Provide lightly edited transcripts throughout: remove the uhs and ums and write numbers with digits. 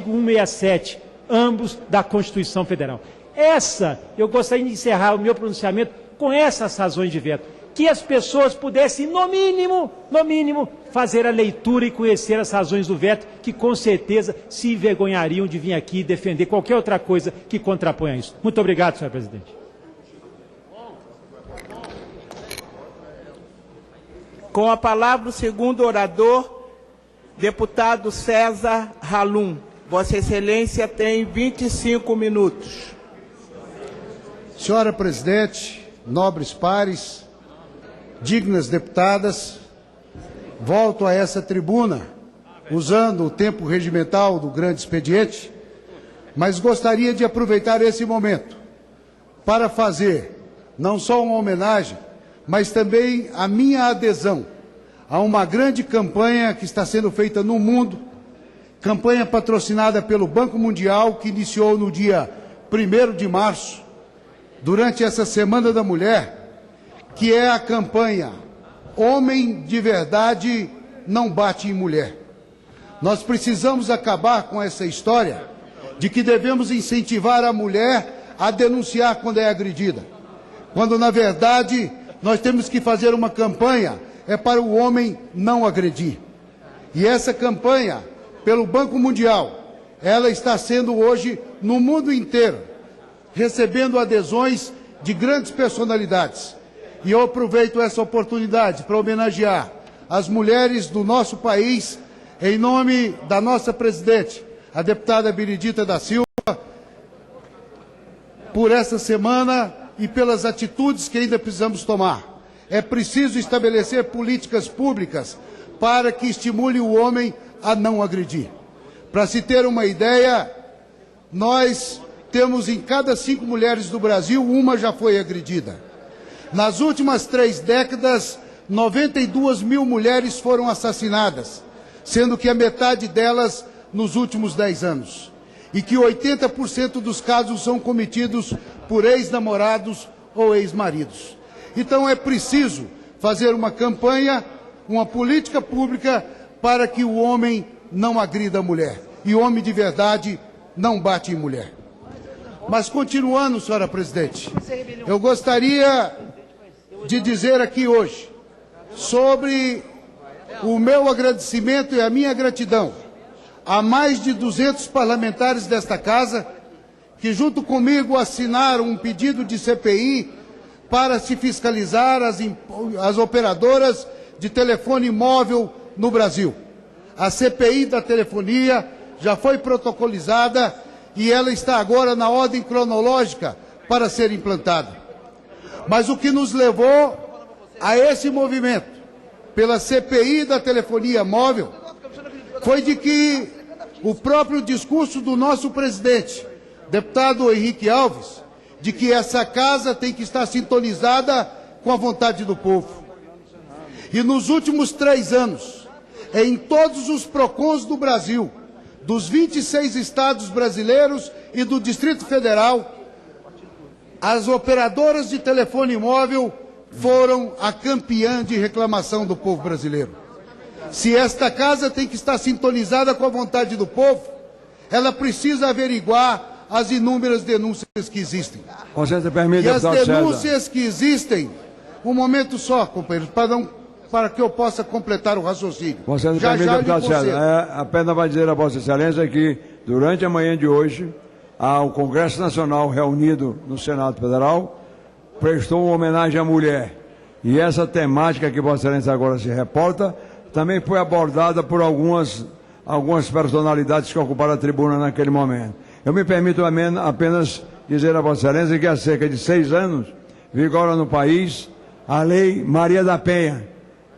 167, ambos da Constituição Federal. Eu gostaria de encerrar o meu pronunciamento com essas razões de veto, que as pessoas pudessem, no mínimo, fazer a leitura e conhecer as razões do veto, que com certeza se envergonhariam de vir aqui defender qualquer outra coisa que contraponha isso. Muito obrigado, senhor presidente. Com a palavra o segundo orador, deputado César Halum. Vossa Excelência tem 25 minutos. Senhora presidente, nobres pares, dignas deputadas, volto a essa tribuna usando o tempo regimental do grande expediente, mas gostaria de aproveitar esse momento para fazer não só uma homenagem, mas também a minha adesão a uma grande campanha que está sendo feita no mundo, campanha patrocinada pelo Banco Mundial, que iniciou no dia 1º de março, durante essa Semana da Mulher, que é a campanha Homem de Verdade Não Bate em Mulher. Nós precisamos acabar com essa história de que devemos incentivar a mulher a denunciar quando é agredida, quando, na verdade, nós temos que fazer uma campanha para o homem não agredir. E essa campanha, pelo Banco Mundial, ela está sendo hoje no mundo inteiro, recebendo adesões de grandes personalidades. E eu aproveito essa oportunidade para homenagear as mulheres do nosso país, em nome da nossa presidente, a deputada Benedita da Silva, por essa semana e pelas atitudes que ainda precisamos tomar. É preciso estabelecer políticas públicas para que estimule o homem a não agredir. Para se ter uma ideia, nós temos em cada 5 mulheres do Brasil, uma já foi agredida. Nas últimas 3 décadas, 92 mil mulheres foram assassinadas, sendo que a metade delas nos últimos 10 anos. E que 80% dos casos são cometidos por ex-namorados ou ex-maridos. Então é preciso fazer uma campanha, uma política pública para que o homem não agrida a mulher. E o homem de verdade não bate em mulher. Mas continuando, senhora presidente, eu gostaria de dizer aqui hoje sobre o meu agradecimento e a minha gratidão a mais de 200 parlamentares desta casa que junto comigo assinaram um pedido de CPI para se fiscalizar as operadoras de telefone móvel no Brasil. A CPI da telefonia já foi protocolizada e ela está agora na ordem cronológica para ser implantada. Mas o que nos levou a esse movimento pela CPI da telefonia móvel foi de que o próprio discurso do nosso presidente, deputado Henrique Alves, de que essa casa tem que estar sintonizada com a vontade do povo. E nos últimos 3 anos, em todos os PROCONs do Brasil, dos 26 estados brasileiros e do Distrito Federal, as operadoras de telefone móvel foram a campeã de reclamação do povo brasileiro. Se esta casa tem que estar sintonizada com a vontade do povo, ela precisa averiguar as inúmeras denúncias que existem. Permite, e as denúncias que existem, um momento só, companheiros, para que eu possa completar o raciocínio. Apenas vai dizer a Vossa Excelência que, durante a manhã de hoje, o Congresso Nacional reunido no Senado Federal prestou uma homenagem à mulher. E essa temática que Vossa Excelência agora se reporta também foi abordada por algumas personalidades que ocuparam a tribuna naquele momento. Eu me permito apenas dizer a Vossa Excelência que há cerca de 6 anos vigora no país a Lei Maria da Penha,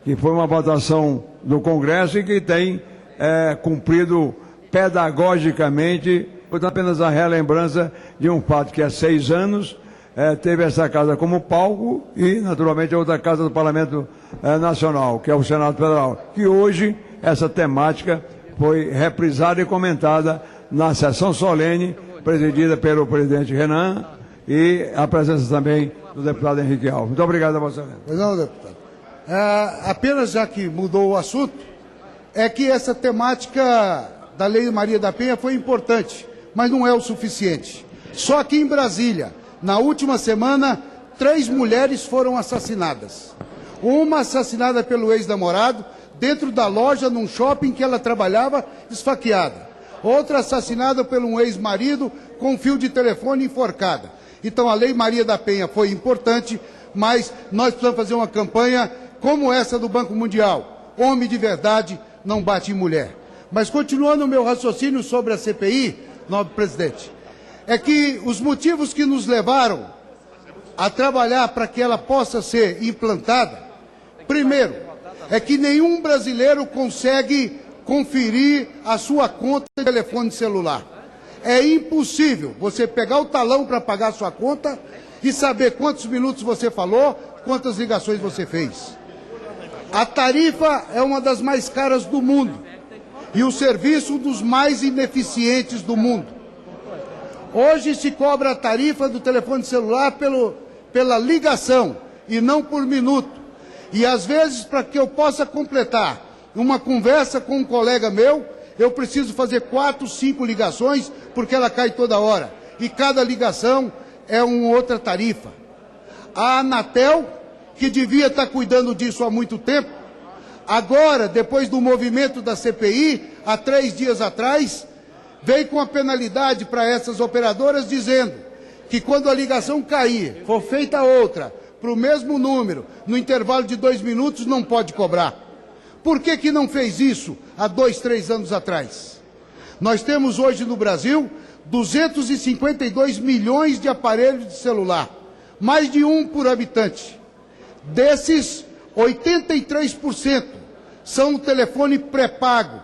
que foi uma votação do Congresso e que tem cumprido pedagogicamente, portanto, apenas a relembrança de um fato que há 6 anos teve essa casa como palco e, naturalmente, a outra casa do Parlamento Nacional, que é o Senado Federal, que hoje essa temática foi reprisada e comentada na sessão solene, presidida pelo presidente Renan e a presença também do deputado Henrique Alves. Muito obrigado a Vossa Excelência. Pois não, deputado. Apenas já que mudou o assunto, é que essa temática da Lei Maria da Penha foi importante, mas não é o suficiente. Só aqui em Brasília, na última semana, 3 mulheres foram assassinadas. Uma assassinada pelo ex-namorado, dentro da loja, num shopping que ela trabalhava, esfaqueada. Outra assassinada por um ex-marido com um fio de telefone enforcada. Então a Lei Maria da Penha foi importante, mas nós precisamos fazer uma campanha como essa do Banco Mundial. Homem de verdade não bate em mulher. Mas continuando o meu raciocínio sobre a CPI, nobre presidente, é que os motivos que nos levaram a trabalhar para que ela possa ser implantada, primeiro, é que nenhum brasileiro consegue conferir a sua conta de telefone celular. É impossível você pegar o talão para pagar a sua conta e saber quantos minutos você falou, quantas ligações você fez. A tarifa é uma das mais caras do mundo e o serviço um dos mais ineficientes do mundo. Hoje se cobra a tarifa do telefone celular pela ligação e não por minuto. E às vezes, para que eu possa completar uma conversa com um colega meu, eu preciso fazer 4, 5 ligações, porque ela cai toda hora. E cada ligação é uma outra tarifa. A Anatel, que devia estar cuidando disso há muito tempo, agora, depois do movimento da CPI, há 3 dias atrás, veio com a penalidade para essas operadoras, dizendo que quando a ligação cair, for feita outra, para o mesmo número, no intervalo de 2 minutos, não pode cobrar. Por que não fez isso há 2, 3 anos atrás? Nós temos hoje no Brasil 252 milhões de aparelhos de celular, mais de 1 por habitante. Desses, 83% são o telefone pré-pago.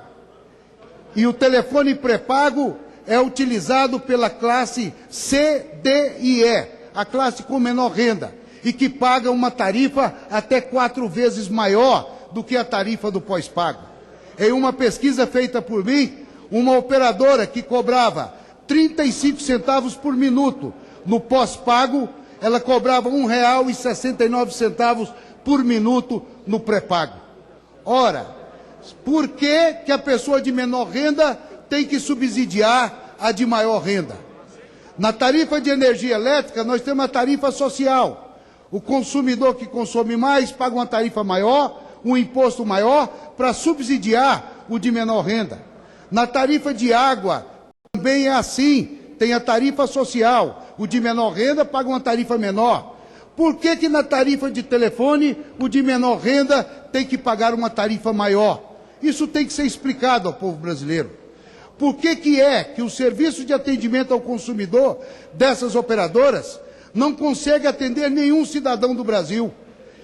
E o telefone pré-pago é utilizado pela classe C, D e E, a classe com menor renda, e que paga uma tarifa até 4 vezes maior do que a tarifa do pós-pago. Em uma pesquisa feita por mim, uma operadora que cobrava 35 centavos por minuto no pós-pago, ela cobrava R$ 1,69 por minuto no pré-pago. Ora, por que a pessoa de menor renda tem que subsidiar a de maior renda? Na tarifa de energia elétrica, nós temos a tarifa social. O consumidor que consome mais paga uma tarifa maior, um imposto maior, para subsidiar o de menor renda. Na tarifa de água, também é assim, tem a tarifa social. O de menor renda paga uma tarifa menor. Por que na tarifa de telefone, o de menor renda tem que pagar uma tarifa maior? Isso tem que ser explicado ao povo brasileiro. Por que é que o serviço de atendimento ao consumidor dessas operadoras não consegue atender nenhum cidadão do Brasil,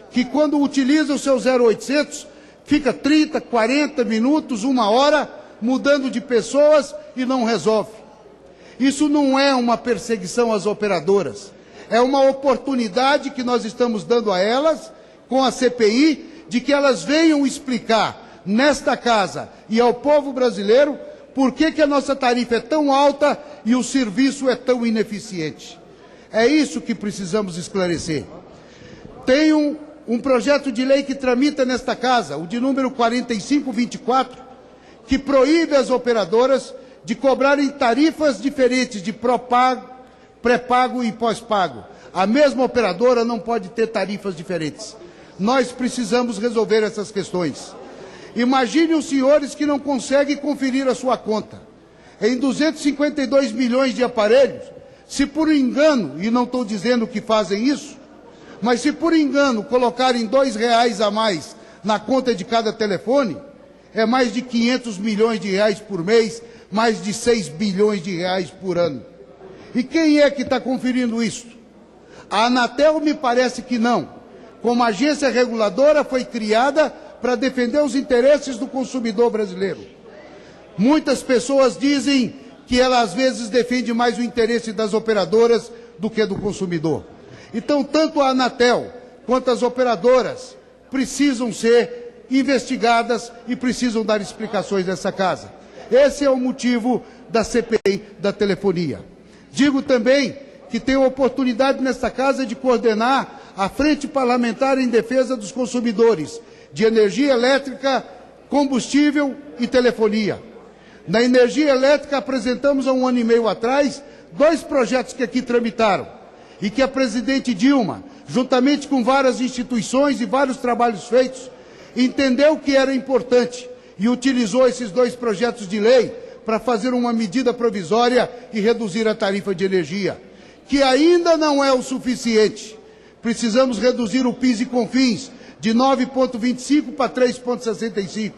que quando utiliza o seu 0800, fica 30, 40 minutos, 1 hora, mudando de pessoas e não resolve? Isso não é uma perseguição às operadoras, é uma oportunidade que nós estamos dando a elas, com a CPI, de que elas venham explicar nesta casa e ao povo brasileiro por que a nossa tarifa é tão alta e o serviço é tão ineficiente. É isso que precisamos esclarecer. Tem um projeto de lei que tramita nesta casa, o de número 4524, que proíbe as operadoras de cobrarem tarifas diferentes de pré-pago e pós-pago. A mesma operadora não pode ter tarifas diferentes. Nós precisamos resolver essas questões. Imagine os senhores que não conseguem conferir a sua conta. Em 252 milhões de aparelhos, se por engano, e não estou dizendo que fazem isso, mas se por engano colocarem R$2 a mais na conta de cada telefone, é mais de 500 milhões de reais por mês, mais de 6 bilhões de reais por ano. E quem é que está conferindo isso? A Anatel me parece que não. Como agência reguladora foi criada para defender os interesses do consumidor brasileiro. Muitas pessoas dizem que ela às vezes defende mais o interesse das operadoras do que do consumidor. Então, tanto a Anatel quanto as operadoras precisam ser investigadas e precisam dar explicações nessa casa. Esse é o motivo da CPI da telefonia. Digo também que tenho a oportunidade nesta casa de coordenar a Frente Parlamentar em Defesa dos Consumidores de Energia Elétrica, Combustível e Telefonia. Na energia elétrica, apresentamos há 1 ano e meio atrás 2 projetos que aqui tramitaram e que a presidente Dilma, juntamente com várias instituições e vários trabalhos feitos, entendeu que era importante e utilizou esses 2 projetos de lei para fazer uma medida provisória e reduzir a tarifa de energia, que ainda não é o suficiente. Precisamos reduzir o PIS e COFINS de 9,25 para 3,65.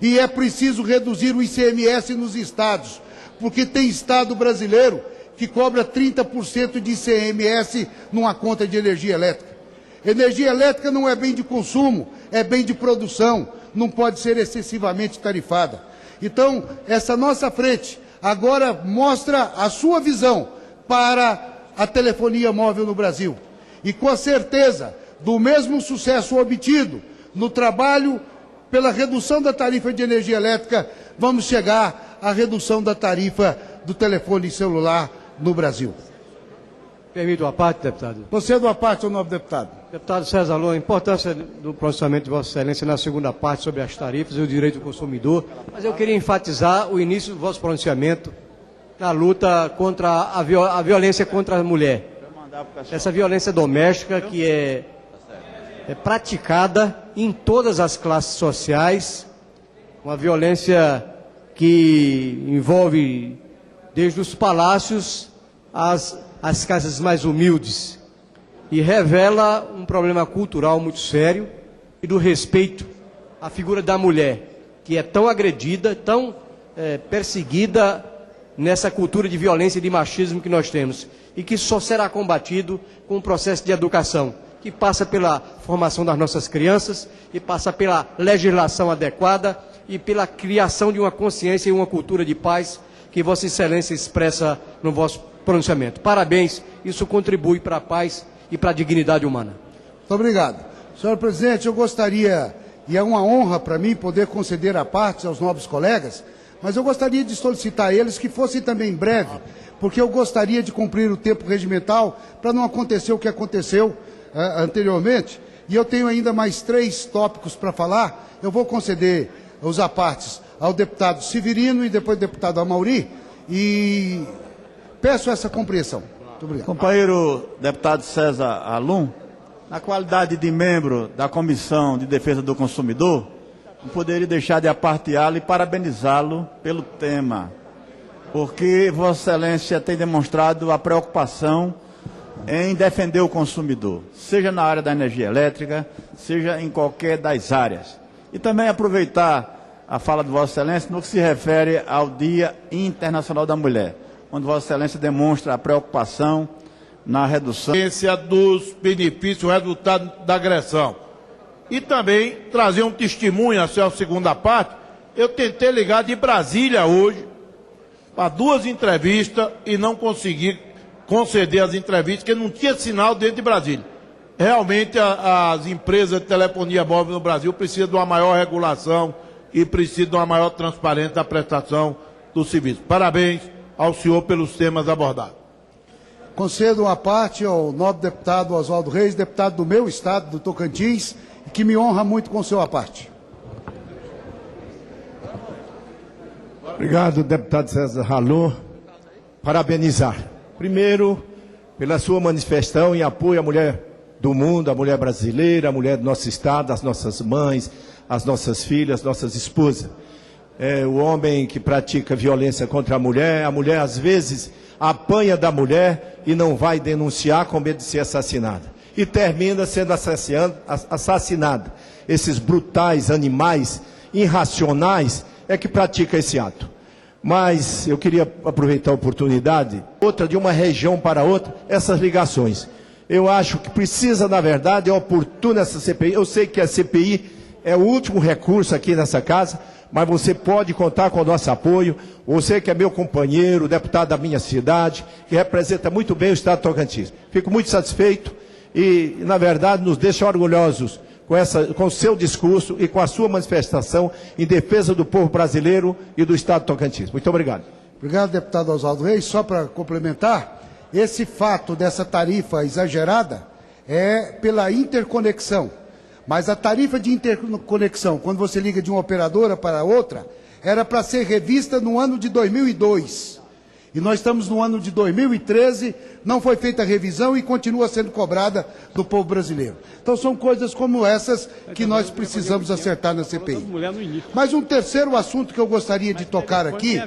E é preciso reduzir o ICMS nos estados, porque tem estado brasileiro que cobra 30% de ICMS numa conta de energia elétrica. Energia elétrica não é bem de consumo, é bem de produção, não pode ser excessivamente tarifada. Então, essa nossa frente agora mostra a sua visão para a telefonia móvel no Brasil. E com a certeza do mesmo sucesso obtido no trabalho pela redução da tarifa de energia elétrica, vamos chegar à redução da tarifa do telefone celular no Brasil. Permite uma parte, deputado? Você é do parte, ou novo deputado? Deputado César Halum, a importância do pronunciamento de Vossa Excelência na segunda parte sobre as tarifas e o direito do consumidor, mas eu queria enfatizar o início do vosso pronunciamento na luta contra a violência contra a mulher. Essa violência doméstica que é praticada em todas as classes sociais, uma violência que envolve desde os palácios às casas mais humildes e revela um problema cultural muito sério e do respeito à figura da mulher, que é tão agredida, tão perseguida nessa cultura de violência e de machismo que nós temos e que só será combatido com um processo de educação que passa pela formação das nossas crianças e passa pela legislação adequada e pela criação de uma consciência e uma cultura de paz que Vossa Excelência expressa no vosso pronunciamento. Parabéns, isso contribui para a paz e para a dignidade humana. Muito obrigado. Senhor presidente, eu gostaria, e é uma honra para mim poder conceder a parte aos nobres colegas, mas eu gostaria de solicitar a eles que fossem também breve, porque eu gostaria de cumprir o tempo regimental para não acontecer o que aconteceu anteriormente, e eu tenho ainda mais 3 tópicos para falar. Eu vou conceder os apartes ao deputado Severino e depois ao deputado Amauri, e peço essa compreensão. Muito obrigado. Companheiro deputado César Halum, na qualidade de membro da Comissão de Defesa do Consumidor, não poderia deixar de aparteá-lo e parabenizá-lo pelo tema, porque Vossa Excelência tem demonstrado a preocupação em defender o consumidor, seja na área da energia elétrica, seja em qualquer das áreas. E também aproveitar a fala de Vossa Excelência no que se refere ao Dia Internacional da Mulher, onde Vossa Excelência demonstra a preocupação na redução dos benefícios, resultado da agressão. E também trazer um testemunho, assim, a segunda parte. Eu tentei ligar de Brasília hoje para 2 entrevistas e não consegui conceder as entrevistas, porque não tinha sinal dentro de Brasília. Realmente as empresas de telefonia móvel no Brasil precisam de uma maior regulação e precisam de uma maior transparência da prestação do serviço. Parabéns ao senhor pelos temas abordados. Concedo uma parte ao nobre deputado Oswaldo Reis, deputado do meu estado, do Tocantins, que me honra muito com o seu aparte. Obrigado, deputado César Halum. Parabenizar. Primeiro, pela sua manifestação em apoio à mulher do mundo, à mulher brasileira, à mulher do nosso estado, às nossas mães, às nossas filhas, nossas esposas. O homem que pratica violência contra a mulher às vezes apanha da mulher e não vai denunciar com medo de ser assassinada. E termina sendo assassinada. Esses brutais animais irracionais é que praticam esse ato. Mas eu queria aproveitar a oportunidade, de uma região para outra, essas ligações. Eu acho que precisa, na verdade, é oportuna essa CPI. Eu sei que a CPI é o último recurso aqui nessa casa, mas você pode contar com o nosso apoio. Você que é meu companheiro, deputado da minha cidade, que representa muito bem o estado de Tocantins. Fico muito satisfeito e, na verdade, nos deixa orgulhosos com o seu discurso e com a sua manifestação em defesa do povo brasileiro e do estado de Tocantins. Muito obrigado. Obrigado, deputado Oswaldo Reis. Só para complementar, esse fato dessa tarifa exagerada é pela interconexão. Mas a tarifa de interconexão, quando você liga de uma operadora para outra, era para ser revista no ano de 2002. E nós estamos no ano de 2013, não foi feita a revisão e continua sendo cobrada do povo brasileiro. Então são coisas como essas que nós precisamos acertar na CPI. Mas um terceiro assunto que eu gostaria de tocar aqui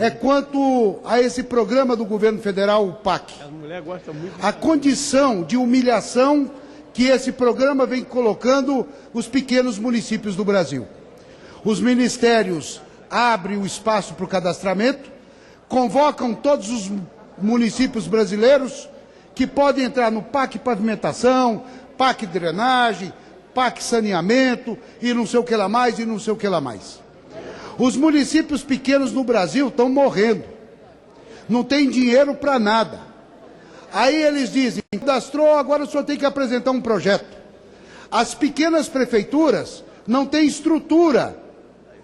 é quanto a esse programa do governo federal, o PAC. A condição de humilhação que esse programa vem colocando os pequenos municípios do Brasil. Os ministérios abrem o espaço para o cadastramento, convocam todos os municípios brasileiros que podem entrar no PAC Pavimentação, PAC Drenagem, PAC Saneamento e não sei o que lá mais, e não sei o que lá mais. Os municípios pequenos no Brasil estão morrendo. Não tem dinheiro para nada. Aí eles dizem, cadastrou, agora o senhor tem que apresentar um projeto. As pequenas prefeituras não têm estrutura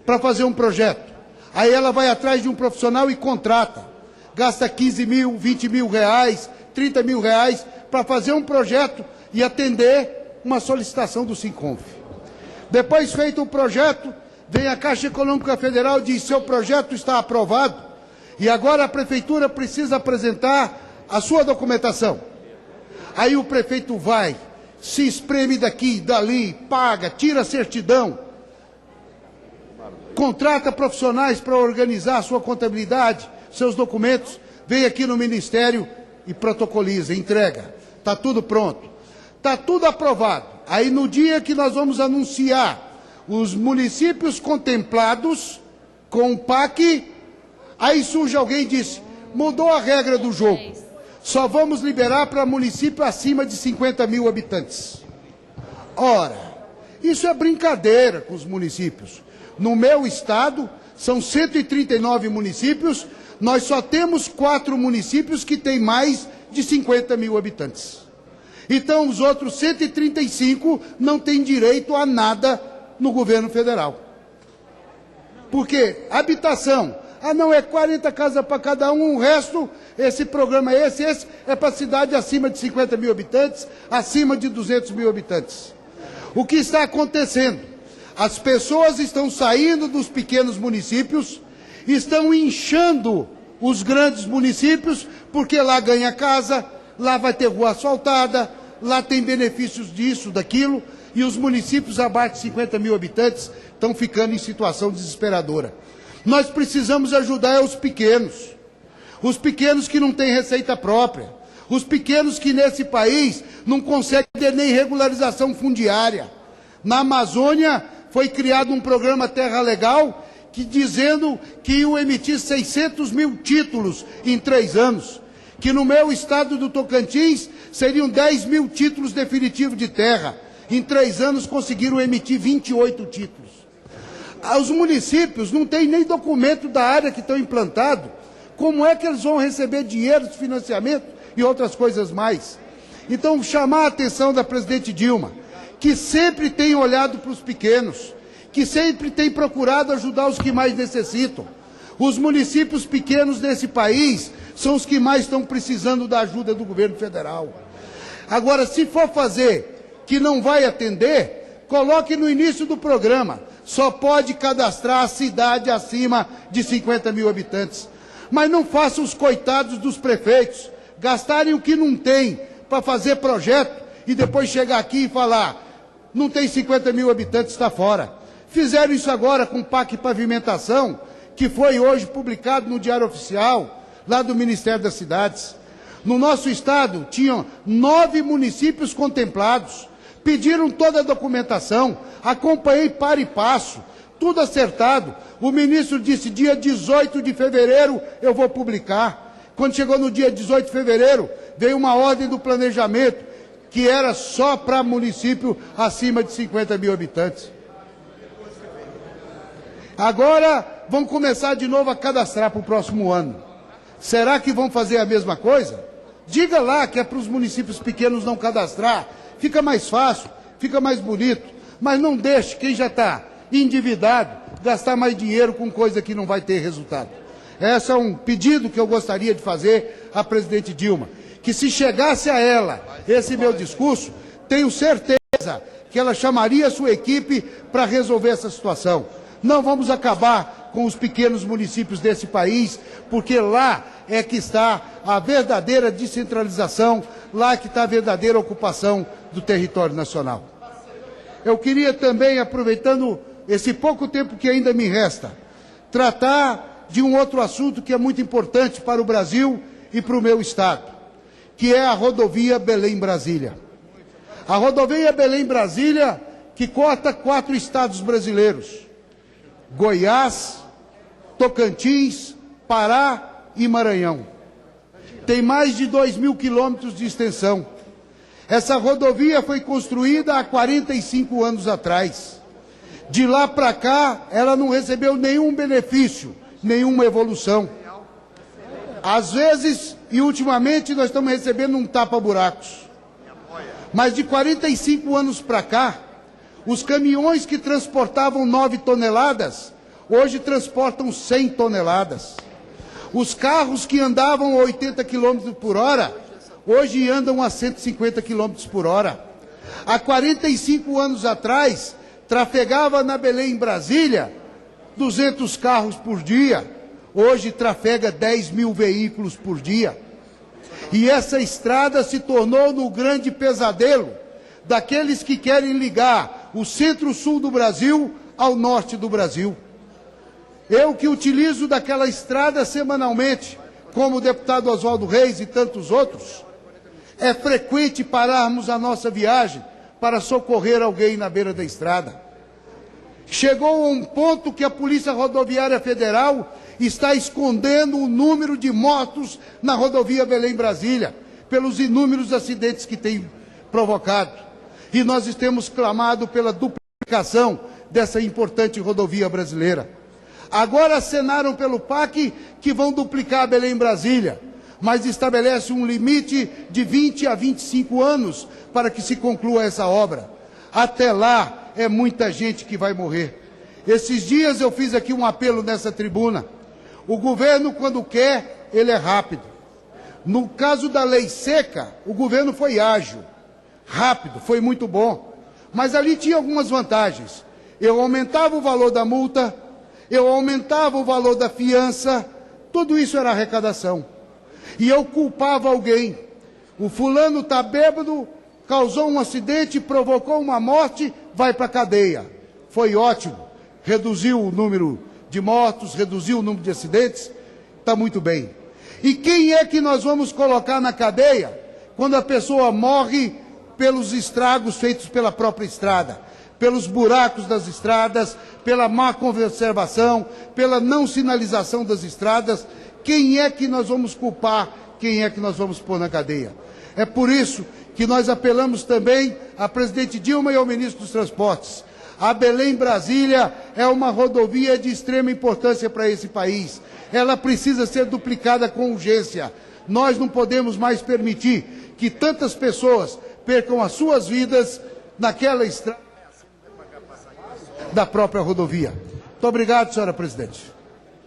para fazer um projeto. Aí ela vai atrás de um profissional e contrata. Gasta 15 mil, 20 mil reais, 30 mil reais para fazer um projeto e atender uma solicitação do Sinconf. Depois feito o projeto, vem a Caixa Econômica Federal e diz, seu projeto está aprovado e agora a prefeitura precisa apresentar a sua documentação. Aí o prefeito vai, se espreme daqui, dali, paga, tira a certidão, contrata profissionais para organizar a sua contabilidade, seus documentos, vem aqui no Ministério e protocoliza, entrega. Está tudo pronto. Está tudo aprovado. Aí no dia que nós vamos anunciar os municípios contemplados com o PAC, aí surge alguém e diz, mudou a regra do jogo. Só vamos liberar para município acima de 50 mil habitantes. Ora, isso é brincadeira com os municípios. No meu estado, são 139 municípios, nós só temos 4 municípios que têm mais de 50 mil habitantes. Então, os outros 135 não têm direito a nada no governo federal. Por quê? Habitação. Ah, não, é 40 casas para cada um, o resto, esse programa é esse é para cidade acima de 50 mil habitantes, acima de 200 mil habitantes. O que está acontecendo? As pessoas estão saindo dos pequenos municípios, estão inchando os grandes municípios, porque lá ganha casa, lá vai ter rua asfaltada, lá tem benefícios disso, daquilo, e os municípios abaixo de 50 mil habitantes estão ficando em situação desesperadora. Nós precisamos ajudar os pequenos que não têm receita própria, os pequenos que nesse país não conseguem ter nem regularização fundiária. Na Amazônia foi criado um programa Terra Legal, que dizendo que iam emitir 600 mil títulos em 3 anos, que no meu estado do Tocantins seriam 10 mil títulos definitivos de terra. Em 3 anos conseguiram emitir 28 títulos. Os municípios não têm nem documento da área que estão implantados. Como é que eles vão receber dinheiro de financiamento e outras coisas mais? Então, chamar a atenção da presidente Dilma, que sempre tem olhado para os pequenos, que sempre tem procurado ajudar os que mais necessitam. Os municípios pequenos desse país são os que mais estão precisando da ajuda do governo federal. Agora, se for fazer que não vai atender, coloque no início do programa, só pode cadastrar a cidade acima de 50 mil habitantes. Mas não faça os coitados dos prefeitos gastarem o que não tem para fazer projeto e depois chegar aqui e falar, não tem 50 mil habitantes, está fora. Fizeram isso agora com o PAC Pavimentação, que foi hoje publicado no Diário Oficial, lá do Ministério das Cidades. No nosso estado, tinham 9 municípios contemplados, pediram toda a documentação, acompanhei par e passo, tudo acertado. O ministro disse, dia 18 de fevereiro eu vou publicar. Quando chegou no dia 18 de fevereiro, veio uma ordem do planejamento, que era só para município acima de 50 mil habitantes. Agora vão começar de novo a cadastrar para o próximo ano. Será que vão fazer a mesma coisa? Diga lá que é para os municípios pequenos não cadastrar. Fica mais fácil, fica mais bonito. Mas não deixe quem já está endividado gastar mais dinheiro com coisa que não vai ter resultado. Esse é um pedido que eu gostaria de fazer à presidente Dilma. Que se chegasse a ela esse meu discurso, tenho certeza que ela chamaria a sua equipe para resolver essa situação. Não vamos acabar com os pequenos municípios desse país, porque lá é que está a verdadeira descentralização, lá que está a verdadeira ocupação do território nacional. Eu queria também, aproveitando esse pouco tempo que ainda me resta, tratar de um outro assunto que é muito importante para o Brasil e para o meu estado, que é a rodovia Belém-Brasília. A rodovia Belém-Brasília, que corta 4 estados brasileiros: Goiás, Tocantins, Pará e Maranhão. Tem mais de 2.000 quilômetros de extensão. Essa rodovia foi construída há 45 anos atrás. De lá para cá, ela não recebeu nenhum benefício, nenhuma evolução. Às vezes, e ultimamente, nós estamos recebendo um tapa-buracos. Mas de 45 anos para cá, os caminhões que transportavam 9 toneladas, hoje transportam 100 toneladas. Os carros que andavam a 80 km por hora, hoje andam a 150 km por hora. Há 45 anos atrás, trafegava na Belém-Brasília 200 carros por dia. Hoje trafega 10.000 veículos por dia. E essa estrada se tornou no grande pesadelo daqueles que querem ligar o centro-sul do Brasil ao norte do Brasil. Eu que utilizo daquela estrada semanalmente, como o deputado Oswaldo Reis e tantos outros, é frequente pararmos a nossa viagem para socorrer alguém na beira da estrada. Chegou a um ponto que a Polícia Rodoviária Federal está escondendo o número de mortos na rodovia Belém-Brasília, pelos inúmeros acidentes que tem provocado. E nós temos clamado pela duplicação dessa importante rodovia brasileira. Agora acenaram pelo PAC que vão duplicar Belém-Brasília, mas estabelece um limite de 20 a 25 anos para que se conclua essa obra. Até lá, é muita gente que vai morrer. Esses dias eu fiz aqui um apelo nessa tribuna. O governo, quando quer, ele é rápido. No caso da lei seca, o governo foi ágil, rápido, foi muito bom. Mas ali tinha algumas vantagens. Eu aumentava o valor da multa, eu aumentava o valor da fiança, tudo isso era arrecadação. E eu culpava alguém. O fulano está bêbado, causou um acidente, provocou uma morte, vai para a cadeia. Foi ótimo. Reduziu o número de mortos, reduziu o número de acidentes, está muito bem. E quem é que nós vamos colocar na cadeia quando a pessoa morre pelos estragos feitos pela própria estrada, pelos buracos das estradas, pela má conservação, pela não sinalização das estradas? Quem é que nós vamos culpar? Quem é que nós vamos pôr na cadeia? É por isso que nós apelamos também à presidente Dilma e ao ministro dos Transportes. A Belém-Brasília é uma rodovia de extrema importância para esse país. Ela precisa ser duplicada com urgência. Nós não podemos mais permitir que tantas pessoas percam as suas vidas naquela estrada da própria rodovia. Muito obrigado, senhora presidente.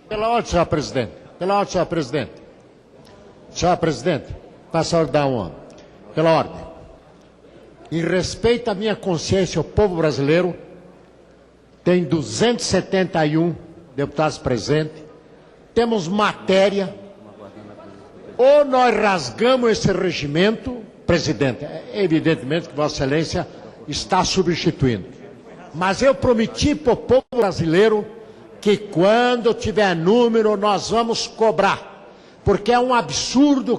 Pela ordem, senhora presidente. Pela ordem, senhora presidente. Senhora presidente, passa a ordem pela ordem. Em respeito à minha consciência, o povo brasileiro tem 271 deputados presentes. Temos matéria. Ou nós rasgamos esse regimento, presidente, evidentemente que Vossa Excelência está substituindo. Mas eu prometi para o povo brasileiro que quando tiver número nós vamos cobrar. Porque é um absurdo